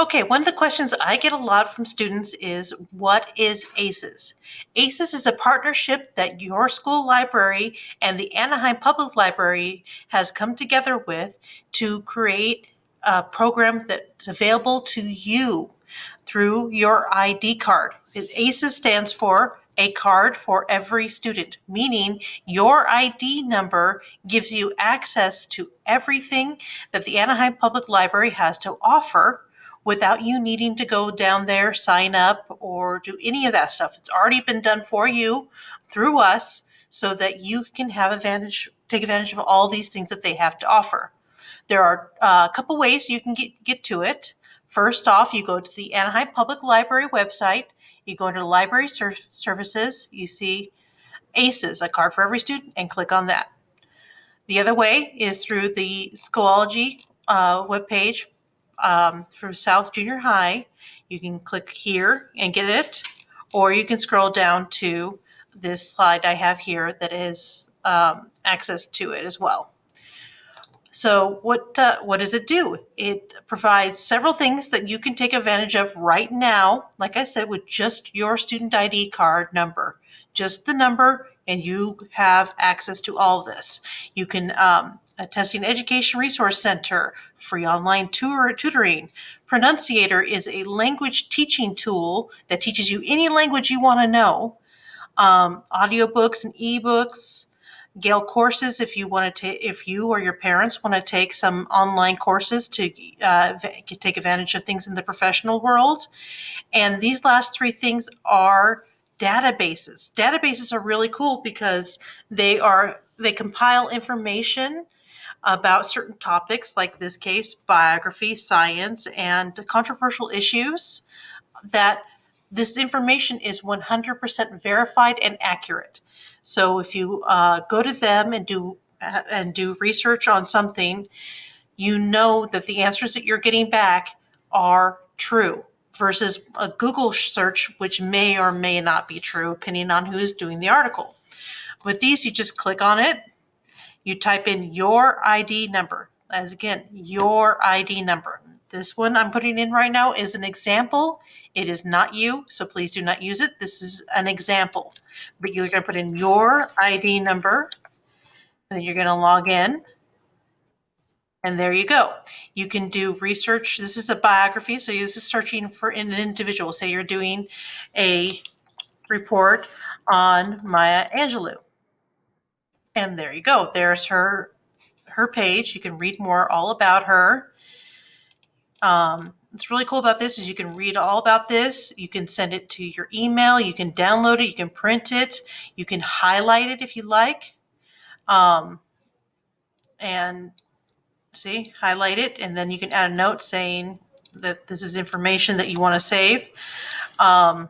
Okay, one of the questions I get a lot from students is, what is ACES? ACES is a partnership that your school library and the Anaheim Public Library has come together with to create a program that's available to you through your ID card. ACES stands for a card for every student, meaning your ID number gives you access to everything that the Anaheim Public Library has to offer without you needing to go down there, sign up, or do any of that stuff. It's already been done for you through us so that you can take advantage of all these things that they have to offer. There are a couple ways you can get to it. First off, you go to the Anaheim Public Library website. You go into Library Services. You see ACES, a card for every student, and click on that. The other way is through the Schoology webpage through South Junior High. You can click here and get it, or you can scroll down to this slide I have here that is access to it as well. So what does it do? It provides several things that you can take advantage of right now, like I said, with just your student ID card number, just the number, and you have access to all of this. You can a Testing Education Resource Center, free online tutoring. Pronunciator is a language teaching tool that teaches you any language you want to know. Audiobooks and ebooks. Gale courses if you want to if you or your parents want to take some online courses to take advantage of things in the professional world. And these last three things are databases. Databases are really cool because they compile information about certain topics, like this case, biography, science, and controversial issues, that this information is 100% verified and accurate. So if you go to them and do research on something, you know that the answers that you're getting back are true versus a Google search, which may or may not be true, depending on who's doing the article. With these, you just click on it, you type in your ID number, as again, your ID number. This one I'm putting in right now is an example. It is not you, so please do not use it. This is an example. But you're going to put in your ID number, and then you're going to log in. And there you go. You can do research. This is a biography, so this is searching for an individual. Say you're doing a report on Maya Angelou. And there you go. There's her page. You can read more all about her. What's really cool about this is you can read all about this. You can send it to your email. You can download it. You can print it. You can highlight it if you like. And see, highlight it. And then you can add a note saying that this is information that you want to save. And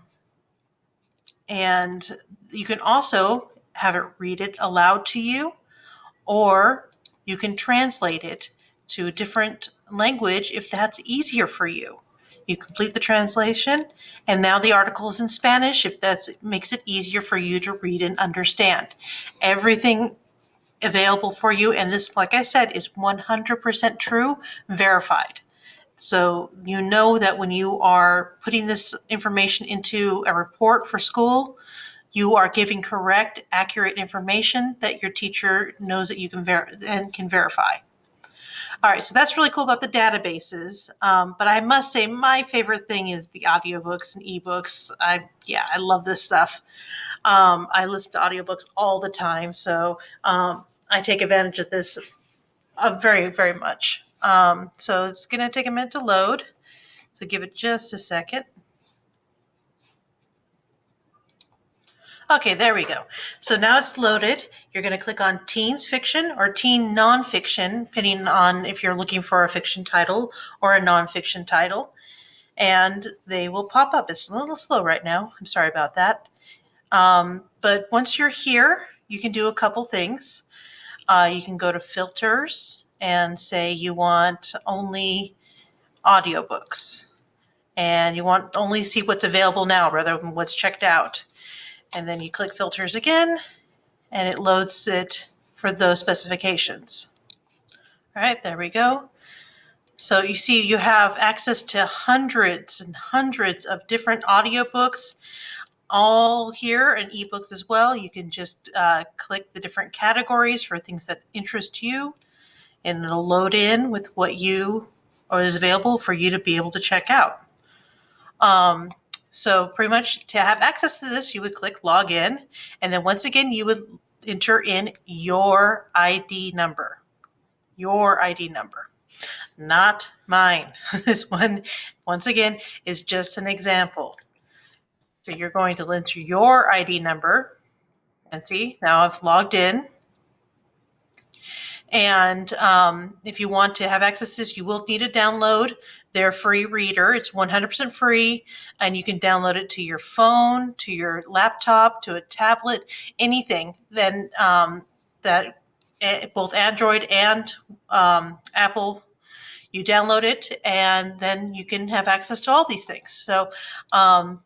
you can also have it read it aloud to you, or you can translate it to a different language if that's easier for you. You complete the translation, and now the article is in Spanish if that makes it easier for you to read and understand. Everything available for you, and this, like I said, is 100% true, verified. So you know that when you are putting this information into a report for school, you are giving correct, accurate information that your teacher knows that you can verify. All right, so that's really cool about the databases. But I must say, my favorite thing is the audiobooks and ebooks. I love this stuff. I listen to audiobooks all the time, so I take advantage of this very, very much. So it's going to take a minute to load. So give it just a second. Okay, there we go. So now it's loaded. You're going to click on Teens Fiction or Teen Nonfiction, depending on if you're looking for a fiction title or a nonfiction title. And they will pop up. It's a little slow right now. I'm sorry about that. But once you're here, you can do a couple things. You can go to Filters and say you want only audiobooks. And you want only see what's available now rather than what's checked out. And then you click Filters again, and it loads it for those specifications. All right, there we go. So you see, you have access to hundreds and hundreds of different audiobooks, all here, and ebooks as well. You can just click the different categories for things that interest you, and it'll load in with what you or is available for you to be able to check out. So pretty much to have access to this, you would click log in, and then once again, you would enter in your ID number. Your ID number, not mine. This one, once again, is just an example. So you're going to enter your ID number, and see, now I've logged in. And if you want to have access to this, you will need to download their free reader. It's 100% free, and you can download it to your phone, to your laptop, to a tablet, anything. Then that both Android and Apple, you download it, and then you can have access to all these things. So I'm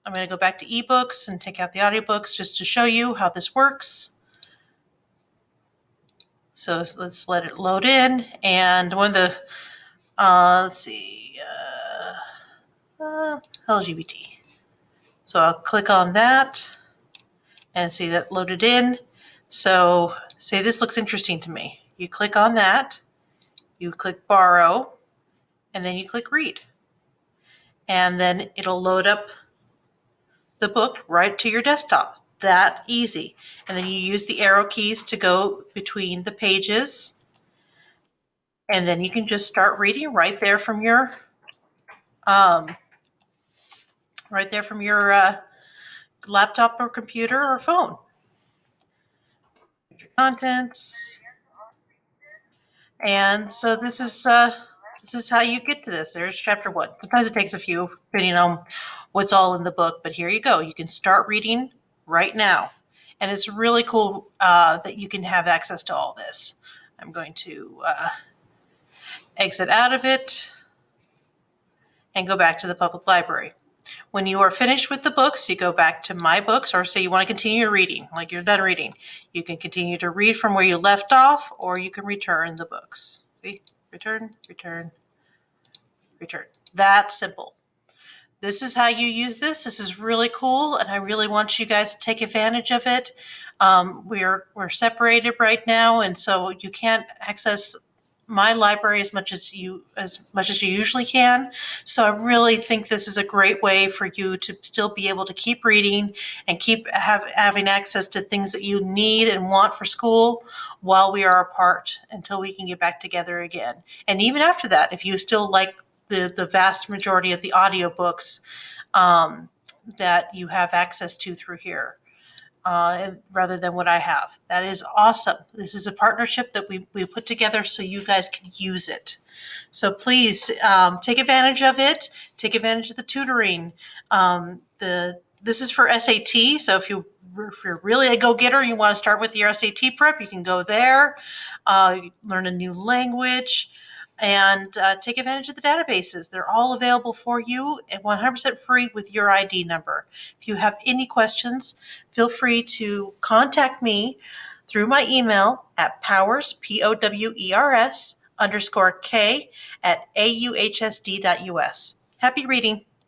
going to go back to ebooks and take out the audiobooks just to show you how this works. So let's let it load in. And one of the, let's see, LGBT. So I'll click on that and see that loaded in. So say this looks interesting to me. You click on that, you click borrow, and then you click read. And then it'll load up the book right to your desktop. That easy. And then you use the arrow keys to go between the pages. And then you can just start reading right there from your um, laptop or computer or phone. Your contents. And so this is how you get to this. There's chapter 1. Sometimes it takes a few, depending on what's all in the book, but here you go. You can start reading right now. And it's really cool that you can have access to all this. I'm going to exit out of it and go back to the public library. When you are finished with the books, you go back to My Books, or say you want to continue reading, like you're done reading. You can continue to read from where you left off, or you can return the books. See? Return, return, return. That simple. This is how you use this. This is really cool, and I really want you guys to take advantage of it. We're separated right now, and so you can't access my library as much as you usually can. So I really think this is a great way for you to still be able to keep reading and keep having access to things that you need and want for school while we are apart until we can get back together again. And even after that, if you still like the vast majority of the audiobooks that you have access to through here. Rather than what I have. That is awesome. This is a partnership that we put together so you guys can use it. So please take advantage of it. Take advantage of the tutoring. This is for SAT. So if you're really a go-getter, you want to start with your SAT prep, you can go there, learn a new language, and take advantage of the databases. They're all available for you and 100% free with your ID number. If you have any questions, feel free to contact me through my email at powers, POWERS _K @auhsd.us. Happy reading.